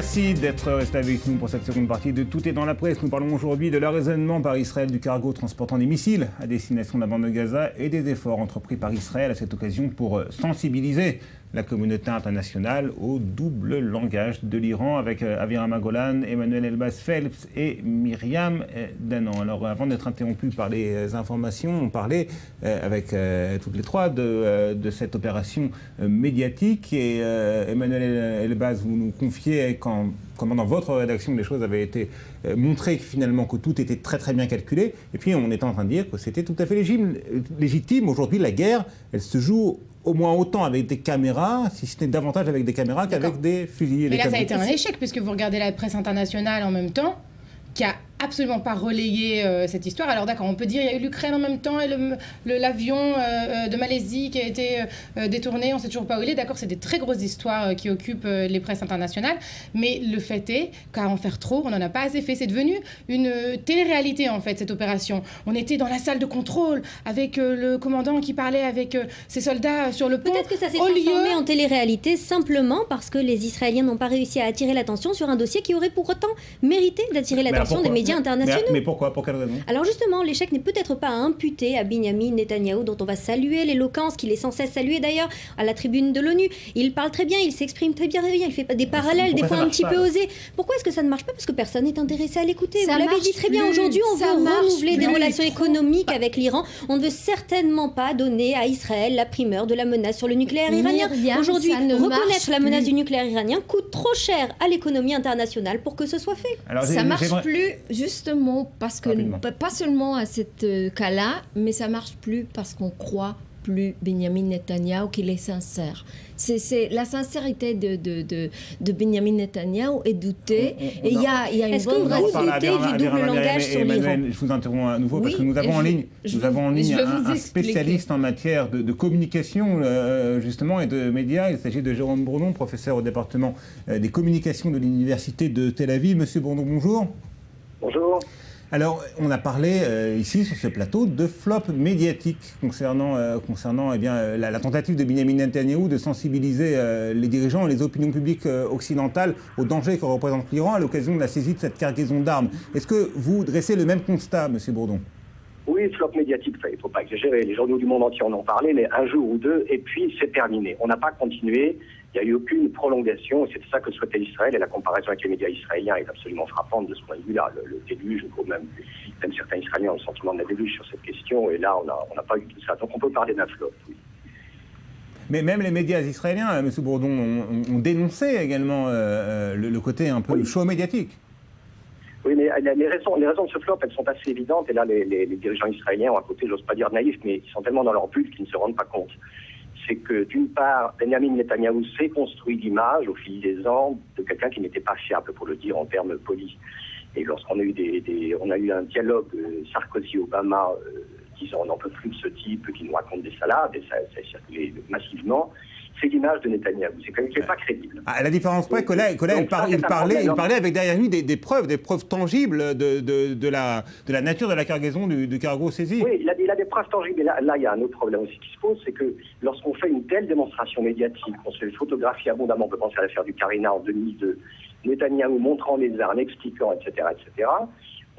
Merci d'être resté avec nous pour cette seconde partie de Tout est dans la presse. Nous parlons aujourd'hui de l'enraisonnement par Israël du cargo transportant des missiles à destination de la bande de Gaza et des efforts entrepris par Israël à cette occasion pour sensibiliser la communauté internationale au double langage de l'Iran avec Aviram Golan, Emmanuel Elbaz-Phelps et Myriam Danan. Alors avant d'être interrompu par les informations, on parlait avec toutes les trois de cette opération médiatique et Emmanuel Elbaz, vous nous confiez comment dans votre rédaction les choses avaient été montrées finalement que tout était très très bien calculé et puis on était en train de dire que c'était tout à fait légitime. Aujourd'hui la guerre, elle se joue au moins autant avec des caméras, si ce n'est davantage avec des caméras qu'avec des fusils. Mais là, ça a été un échec, puisque vous regardez la presse internationale en même temps, qui a absolument pas relayé cette histoire. Alors d'accord, on peut dire il y a eu l'Ukraine en même temps et l'avion de Malaisie qui a été détourné, on ne sait toujours pas où il est. D'accord, c'est des très grosses histoires qui occupent les presses internationales, mais le fait est qu'à en faire trop, on n'en a pas assez fait. C'est devenu une télé-réalité en fait, cette opération. On était dans la salle de contrôle avec le commandant qui parlait avec ses soldats sur le pont. Peut-être que ça s'est transformé en télé-réalité simplement parce que les Israéliens n'ont pas réussi à attirer l'attention sur un dossier qui aurait pour autant mérité d'attirer l'attention des médias internationaux. Mais pourquoi ? Pour quelle raison ? Alors justement, l'échec n'est peut-être pas à imputer à Binyamin Netanyahou, dont on va saluer l'éloquence, qu'il est sans cesse salué d'ailleurs à la tribune de l'ONU. Il parle très bien, il s'exprime très bien, il fait des parallèles, des fois un petit peu osés. Pourquoi est-ce que ça ne marche pas ? Parce que personne n'est intéressé à l'écouter. Vous l'avez dit très bien, aujourd'hui on veut renouveler des relations économiques avec l'Iran. On ne veut certainement pas donner à Israël la primeur de la menace sur le nucléaire iranien. Aujourd'hui, reconnaître la menace du nucléaire iranien coûte trop cher à l'économie internationale pour que ce soit fait. Alors, ça ne marche plus justement parce que, pas seulement à ce cas-là, mais ça ne marche plus parce qu'on croit plus Benjamin Netanyahou qu'il est sincère. C'est la sincérité de Benjamin Netanyahou est doutée et il y a une bonne raison. Est-ce que vous doutez du double langage sur l'Iran ? Je vous interromps à nouveau parce que nous avons en ligne un spécialiste en matière de communication justement et de médias. Il s'agit de Jérôme Bourdon, professeur au département des communications de l'Université de Tel Aviv. Monsieur Bourdon, bonjour. Bonjour. Alors, on a parlé ici, sur ce plateau, de flop médiatique concernant la tentative de Benjamin Netanyahou de sensibiliser les dirigeants et les opinions publiques occidentales au danger que représente l'Iran à l'occasion de la saisie de cette cargaison d'armes. Est-ce que vous dressez le même constat, monsieur Bourdon ? Oui, flop médiatique, il ne faut pas exagérer. Les journaux du monde entier en ont parlé, mais un jour ou deux, et puis c'est terminé. On n'a pas continué. Il n'y a eu aucune prolongation, et c'est ça que souhaitait Israël, et la comparaison avec les médias israéliens est absolument frappante de ce point de vue-là. Le déluge, même certains Israéliens ont le sentiment de la déluge sur cette question, et là, on n'a pas eu tout ça. Donc on peut parler d'un flop, oui. Mais même les médias israéliens, M. Bourdon, ont dénoncé également le côté un peu chaud médiatique. Oui, mais les raisons de ce flop, elles sont assez évidentes, et là, les dirigeants israéliens ont un côté, j'ose pas dire naïf, mais ils sont tellement dans leur bulle qu'ils ne se rendent pas compte. C'est que, d'une part, Benjamin Netanyahou s'est construit l'image au fil des ans de quelqu'un qui n'était pas fiable, pour le dire en termes polis. Et lorsqu'on a eu on a eu un dialogue Sarkozy-Obama disant on n'en peut plus de ce type qui nous raconte des salades, et ça a circulé massivement, c'est l'image de Netanyahou. C'est quelqu'un qui n'est pas crédible. À la différence près que là, il parlait avec derrière lui des preuves tangibles de la nature de la cargaison du cargo saisi. Oui, il a des preuves tangibles. Mais là, il y a un autre problème aussi qui se pose, c'est que lorsqu'on fait une telle démonstration médiatique, on se photographie abondamment, on peut penser à l'affaire du Karina en 2002, Netanyahou montrant les armes, expliquant, etc.,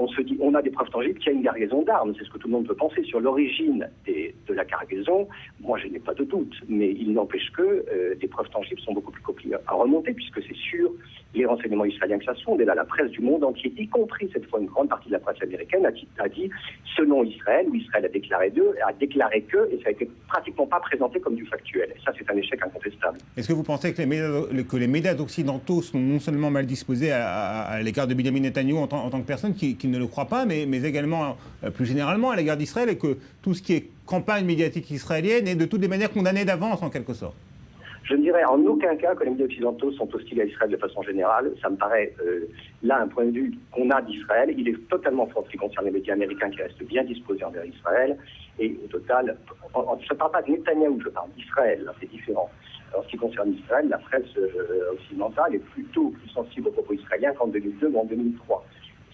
on se dit, on a des preuves tangibles qu'il y a une cargaison d'armes. C'est ce que tout le monde peut penser sur l'origine de la cargaison. Moi, je n'ai pas de doute, mais il n'empêche que des preuves tangibles sont beaucoup plus compliquées à remonter, puisque c'est sûr, les renseignements israéliens que ça sonde, et là, la presse du monde entier, y compris cette fois une grande partie de la presse américaine, a dit, selon Israël, où Israël a déclaré que, et ça a été pratiquement pas présenté comme du factuel. Et ça, c'est un échec incontestable. Est-ce que vous pensez que les médias occidentaux sont non seulement mal disposés à l'égard de Benjamin Netanyahou en tant que personne qui ne le croient pas, mais également plus généralement à l'égard d'Israël, et que tout ce qui est campagne médiatique israélienne est de toutes les manières condamné d'avance en quelque sorte? Je ne dirais en aucun cas que les médias occidentaux sont hostiles à Israël de façon générale. Ça me paraît, là, un point de vue qu'on a d'Israël. Il est totalement faux en ce qui concerne les médias américains qui restent bien disposés envers Israël. Et au total, je ne parle pas de Netanyahou, je parle d'Israël, là, c'est différent. En ce qui concerne Israël, la presse occidentale est plutôt plus sensible aux propos israéliens qu'en 2002 ou en 2003.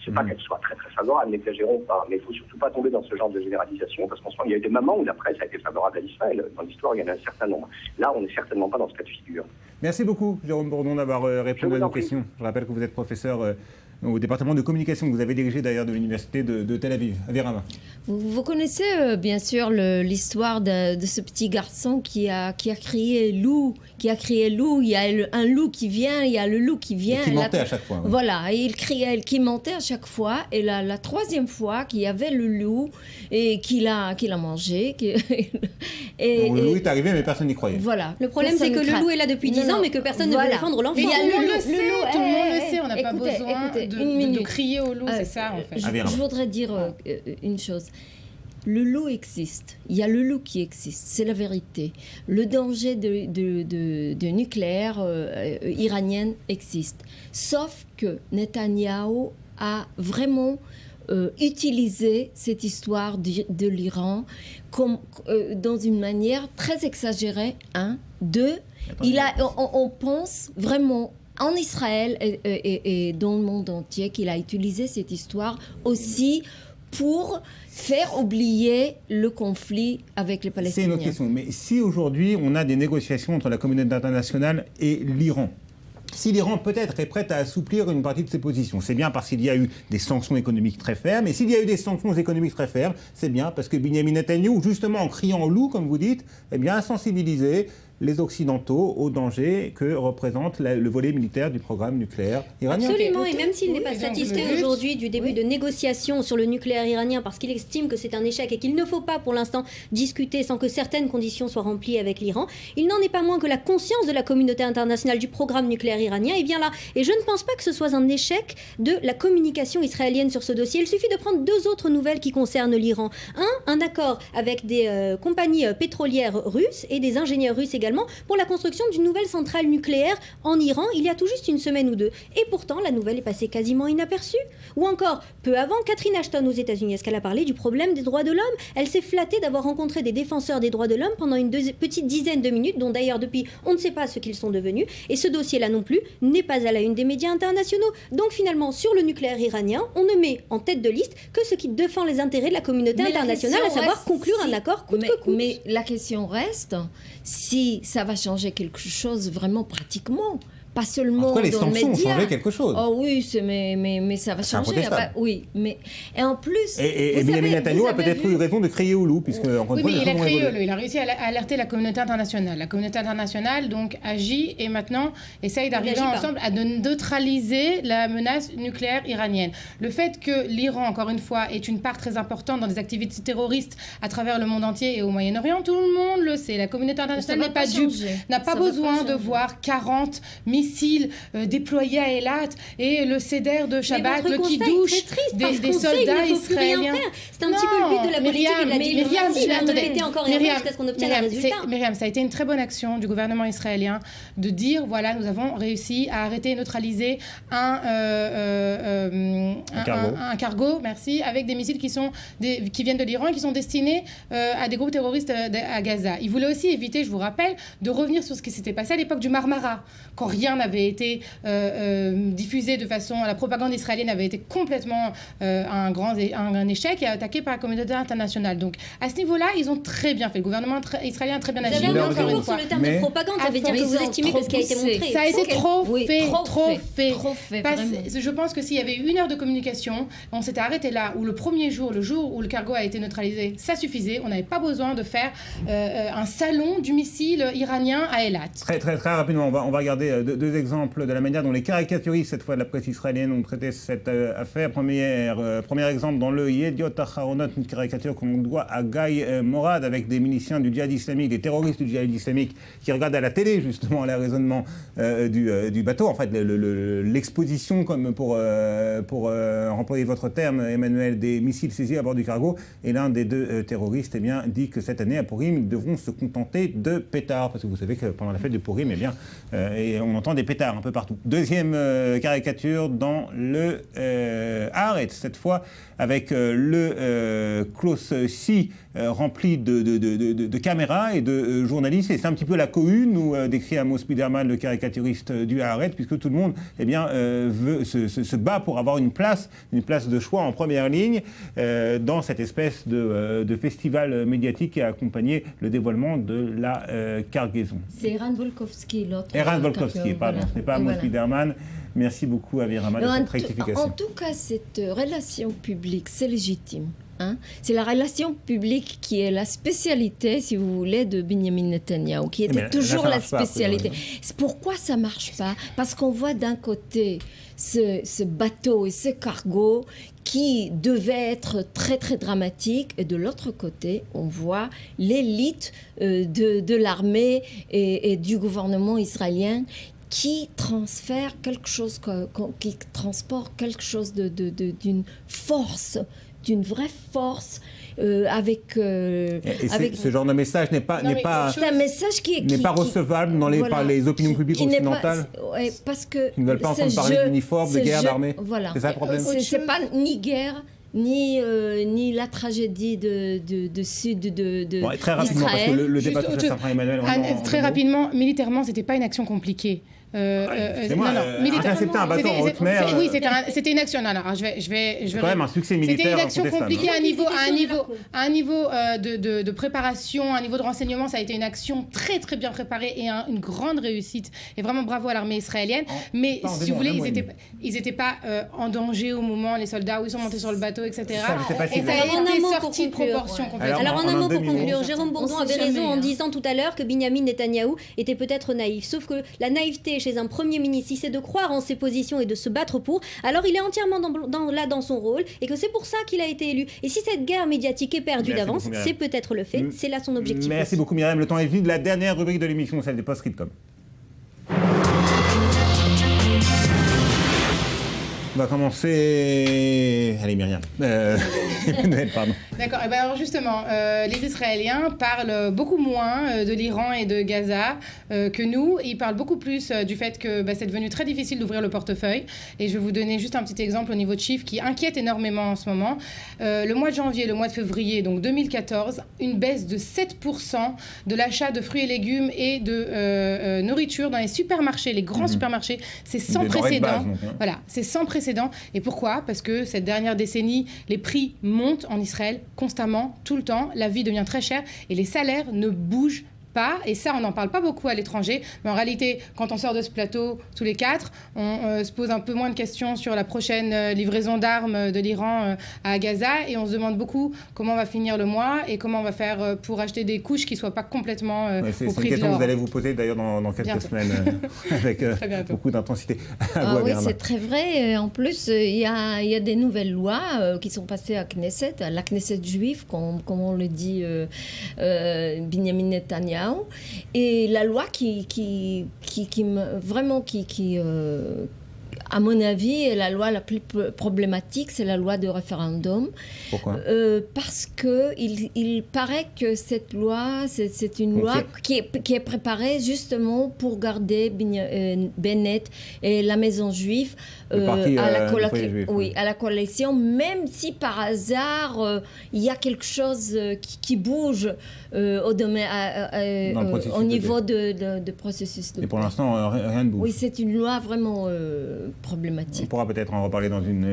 C'est pas qu'elle soit très très favorable, n'exagérons pas, mais il faut surtout pas tomber dans ce genre de généralisation, parce qu'on sent qu'il y a eu des moments où la presse a été favorable à Israël. Dans l'histoire, il y en a un certain nombre. Là, on n'est certainement pas dans ce cas de figure. Merci beaucoup, Jérôme Bourdon, d'avoir répondu à nos questions. Je rappelle que vous êtes professeur au département de communication que vous avez dirigé d'ailleurs de l'université de Tel Aviv. Avirama. Vous connaissez bien sûr l'histoire de ce petit garçon qui a crié loup, il y a un loup qui vient, il y a le loup qui vient. Et qui mentait à chaque fois. Ouais. Voilà, et il criait, qui mentait à chaque fois. Et la troisième fois qu'il y avait le loup et qu'il a mangé. Le loup est arrivé mais personne n'y croyait. Voilà. Le problème c'est que le loup est là depuis 10 ans mais que personne ne veut défendre l'enfant. Mais tout le monde le sait, on n'a pas besoin de crier au loup, c'est ça en fait. Je voudrais dire une chose. Le loup existe. Il y a le loup qui existe. C'est la vérité. Le danger de nucléaire iranien existe. Sauf que Netanyahou a vraiment utilisé cette histoire de l'Iran comme, dans une manière très exagérée. Un. Deux, on pense vraiment en Israël et dans le monde entier qu'il a utilisé cette histoire aussi pour faire oublier le conflit avec les Palestiniens. C'est une autre question. Mais si aujourd'hui on a des négociations entre la communauté internationale et l'Iran, si l'Iran peut-être est prête à assouplir une partie de ses positions, c'est bien parce qu'il y a eu des sanctions économiques très fermes. Et s'il y a eu des sanctions économiques très fermes, c'est bien parce que Benyamin Netanyahou, justement en criant au loup, comme vous dites, eh bien, a sensibilisé les Occidentaux au danger que représente le volet militaire du programme nucléaire iranien. Absolument, et même s'il n'est pas satisfait aujourd'hui du début de négociations sur le nucléaire iranien parce qu'il estime que c'est un échec et qu'il ne faut pas pour l'instant discuter sans que certaines conditions soient remplies avec l'Iran, il n'en est pas moins que la conscience de la communauté internationale du programme nucléaire iranien est bien là. Et je ne pense pas que ce soit un échec de la communication israélienne sur ce dossier. Il suffit de prendre deux autres nouvelles qui concernent l'Iran. Un accord avec des compagnies pétrolières russes et des ingénieurs russes également pour la construction d'une nouvelle centrale nucléaire en Iran il y a tout juste une semaine ou deux. Et pourtant, la nouvelle est passée quasiment inaperçue. Ou encore, peu avant, Catherine Ashton aux États-Unis, est-ce qu'elle a parlé du problème des droits de l'homme? Elle s'est flattée d'avoir rencontré des défenseurs des droits de l'homme pendant une petite dizaine de minutes, dont d'ailleurs depuis, on ne sait pas ce qu'ils sont devenus. Et ce dossier-là non plus n'est pas à la une des médias internationaux. Donc finalement, sur le nucléaire iranien, on ne met en tête de liste que ce qui défend les intérêts de la communauté internationale, à savoir conclure un accord coûte que coûte. Mais la question reste, si ça va changer quelque chose vraiment pratiquement. Pas seulement en tout cas, les dans sanctions le média. ont changé quelque chose. Oh oui, mais ça va changer. Oui, mais et en plus. Et Benyamin Netanyahou a peut-être eu raison de crier au loup, puisque encore une fois, il a crié au loup. Il a réussi à alerter la communauté internationale. La communauté internationale donc agit et maintenant essaye d'arriver ensemble à neutraliser la menace nucléaire iranienne. Le fait que l'Iran, encore une fois, est une part très importante dans des activités terroristes à travers le monde entier et au Moyen-Orient, tout le monde le sait. La communauté internationale n'est pas dupe, n'a pas besoin de voir 40 missiles déployés à Eilat et le Seder de Shabbat qui douche des soldats israéliens. C'est un petit peu le but de la politique et de la diplomatie, de répéter encore et encore jusqu'à ce qu'on obtienne un résultat. Myriam, ça a été une très bonne action du gouvernement israélien de dire, voilà, nous avons réussi à arrêter et neutraliser un cargo, merci, avec des missiles qui viennent de l'Iran et qui sont destinés à des groupes terroristes à Gaza. Ils voulaient aussi éviter, je vous rappelle, de revenir sur ce qui s'était passé à l'époque du Marmara, quand rien n'avait été diffusé de façon... La propagande israélienne avait été complètement un échec et attaqué par la communauté internationale. Donc, à ce niveau-là, ils ont très bien fait. Le gouvernement israélien a très bien agi. Vous avez un recours sur le terme de propagande, ça veut dire que vous estimez que ce qui a été montré... Ça a été trop fait. Vraiment. Je pense que s'il y avait eu 1 heure de communication, on s'était arrêté là, où le premier jour, le jour où le cargo a été neutralisé, ça suffisait. On n'avait pas besoin de faire un salon du missile iranien à Eilat. Très rapidement, on va regarder deux exemples de la manière dont les caricaturistes, cette fois de la presse israélienne, ont traité cette affaire. Premier exemple dans le Yediot Aharonot, une caricature qu'on doit à Guy Morad avec des miliciens du djihad islamique, des terroristes du djihad islamique qui regardent à la télé justement les raisonnements du bateau. En fait, l'exposition, comme pour employer votre terme, Emmanuel, des missiles saisis à bord du cargo. Et l'un des deux terroristes dit que cette année à Purim, ils devront se contenter de pétards. Parce que vous savez que pendant la fête de Purim, et on entend des pétards un peu partout. Deuxième caricature dans le Haaretz, cette fois avec le studio-ci rempli de caméras et de journalistes. Et c'est un petit peu la cohue, nous décrit Amos Biderman, le caricaturiste du Haaretz, puisque tout le monde se bat pour avoir une place de choix en première ligne dans cette espèce de festival médiatique qui a accompagné le dévoilement de la cargaison. C'est Eran Volkovski, l'autre. Eran Volkovski, pardon, ce n'est pas Amos Biderman. Merci beaucoup, Avirama, de cette rectification. En tout cas, cette relation publique, c'est légitime. C'est la relation publique qui est la spécialité, si vous voulez, de Benjamin Netanyahou, qui était toujours la spécialité. Pourquoi ça ne marche pas? Parce qu'on voit d'un côté ce bateau et ce cargo qui devait être très très dramatique, et de l'autre côté, on voit l'élite de l'armée et du gouvernement israélien qui transfère quelque chose, qui transporte quelque chose d'une force, d'une vraie force, avec ce genre de message n'est pas c'est un message qui n'est pas recevable par les opinions publiques occidentales. Parce que qui ne veulent pas entendre parler d'uniforme, de guerre, d'armée. Voilà. C'est ça le problème. C'est pas ni guerre. Ni la tragédie de sud de bon, très rapidement, parce que le débat touche à sa fin, Emmanuel. Très rapidement, militairement, c'était pas une action compliquée. C'est moi, intercepter un bateau en haute mer. Oui, c'était une action. Alors, je vais c'est quand même un succès militaire. C'était une action compliquée à un niveau de préparation, à un niveau de renseignement. Ça a été une action très très bien préparée et une grande réussite. Et vraiment bravo à l'armée israélienne. Mais si vous voulez, ils n'étaient pas en danger au moment, les soldats, où ils sont montés sur le bateau, etc. Et ça a été sorti de proportion complètement. Alors en un mot pour conclure, Jérôme Bourdon avait raison en disant tout à l'heure que Benjamin Netanyahou était peut-être naïf. Sauf que la naïveté chez un Premier ministre, si c'est de croire en ses positions et de se battre pour, alors il est entièrement dans son rôle et que c'est pour ça qu'il a été élu. Et si cette guerre médiatique est perdue d'avance, c'est peut-être le fait, c'est là son objectif. Merci beaucoup Myriam, le temps est venu de la dernière rubrique de l'émission, celle des post-scriptum. On va commencer... Allez Myriam. Pardon. D'accord. Et ben alors justement, les Israéliens parlent beaucoup moins de l'Iran et de Gaza que nous. Ils parlent beaucoup plus du fait que c'est devenu très difficile d'ouvrir le portefeuille. Et je vais vous donner juste un petit exemple au niveau de chiffres qui inquiète énormément en ce moment. Le mois de janvier, le mois de février, donc 2014, une baisse de 7% de l'achat de fruits et légumes et de nourriture dans les supermarchés, les grands supermarchés. C'est sans précédent. Base, donc, hein. Voilà, c'est sans précédent. Et pourquoi ? Parce que cette dernière décennie, les prix montent en Israël constamment, tout le temps. La vie devient très chère et les salaires ne bougent pas. Et ça, on n'en parle pas beaucoup à l'étranger. Mais en réalité, quand on sort de ce plateau, tous les quatre, on se pose un peu moins de questions sur la prochaine livraison d'armes de l'Iran à Gaza. Et on se demande beaucoup comment va finir le mois et comment on va faire pour acheter des couches qui ne soient pas complètement au prix de l'or. C'est une question que vous allez vous poser d'ailleurs dans quelques semaines avec beaucoup d'intensité. Oui, c'est très vrai. En plus, il y a des nouvelles lois qui sont passées à la Knesset juive, comme on le dit Benjamin Netanyahou. Et la loi qui à mon avis, est la loi la plus problématique, c'est la loi de référendum. Pourquoi ? Parce qu'il paraît que cette loi, c'est une loi qui est préparée justement pour garder Bennett et la maison juive à la coalition, même si par hasard il y a quelque chose qui bouge au niveau de processus de paix. Et pour l'instant, rien ne bouge. Oui, c'est une loi vraiment problématique. On pourra peut-être en reparler dans une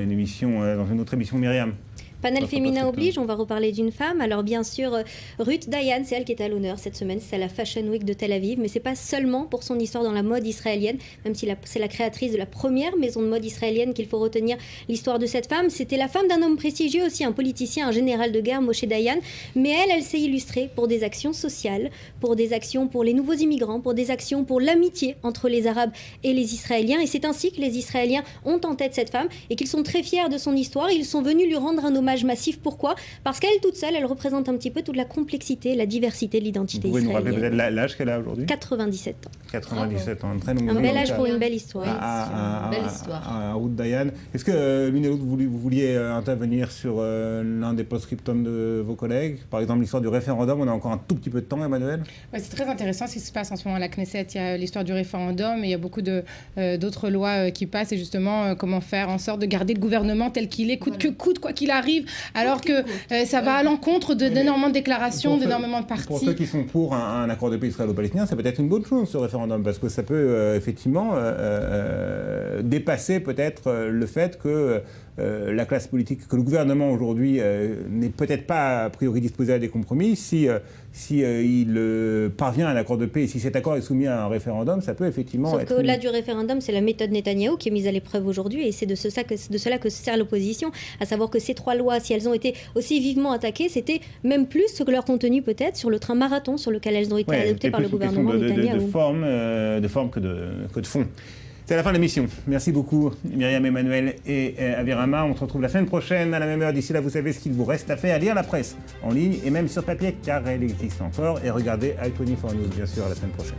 autre émission, Myriam. Panel féminin oblige, on va reparler d'une femme. Alors bien sûr, Ruth Dayan, c'est elle qui est à l'honneur cette semaine, c'est à la Fashion Week de Tel Aviv, mais c'est pas seulement pour son histoire dans la mode israélienne, même si c'est la créatrice de la première maison de mode israélienne qu'il faut retenir l'histoire de cette femme. C'était la femme d'un homme prestigieux aussi, un politicien, un général de guerre, Moshe Dayan, mais elle s'est illustrée pour des actions sociales, pour des actions pour les nouveaux immigrants, pour des actions pour l'amitié entre les Arabes et les Israéliens, et c'est ainsi que les Israéliens ont en tête cette femme et qu'ils sont très fiers de son histoire. Ils sont venus lui rendre un hommage massif. Pourquoi ? Parce qu'elle toute seule, elle représente un petit peu toute la complexité, la diversité de l'identité israélienne. Vous pouvez nous rappeler peut-être l'âge qu'elle a aujourd'hui ? 97 ans. 97 ans, très longue. Un bel âge pour une belle histoire. Belle histoire. Ruth Dayan. Est-ce que l'une et l'autre, vous vouliez intervenir sur l'un des post-scriptums de vos collègues ? Par exemple, l'histoire du référendum, on a encore un tout petit peu de temps, Emmanuel ? C'est très intéressant ce qui se passe en ce moment à la Knesset. Il y a l'histoire du référendum et il y a beaucoup d'autres lois qui passent et justement comment faire en sorte de garder le gouvernement tel qu'il est, coûte que coûte, quoi qu'il arrive. arrive, alors que ça va à l'encontre d'énormément de déclarations, d'énormément de partis. Pour ceux qui sont pour un accord de paix israélo-palestinien, c'est peut-être une bonne chose ce référendum, parce que ça peut effectivement dépasser peut-être le fait que la classe politique, que le gouvernement aujourd'hui n'est peut-être pas a priori disposé à des compromis. Si il parvient à un accord de paix et si cet accord est soumis à un référendum, ça peut effectivement Sauf qu'au-delà du référendum, c'est la méthode Netanyahou qui est mise à l'épreuve aujourd'hui et c'est de cela que se sert l'opposition, à savoir que ces 3 lois, si elles ont été aussi vivement attaquées, c'était même plus que leur contenu peut-être sur le train marathon sur lequel elles ont été adoptées par le gouvernement Netanyahou. De forme que de fond. C'est la fin de l'émission. Merci beaucoup Myriam, Emmanuel et Avirama. On se retrouve la semaine prochaine à la même heure. D'ici là, vous savez ce qu'il vous reste à faire, à lire la presse en ligne et même sur papier, car elle existe encore. Et regardez i24 News, bien sûr, la semaine prochaine.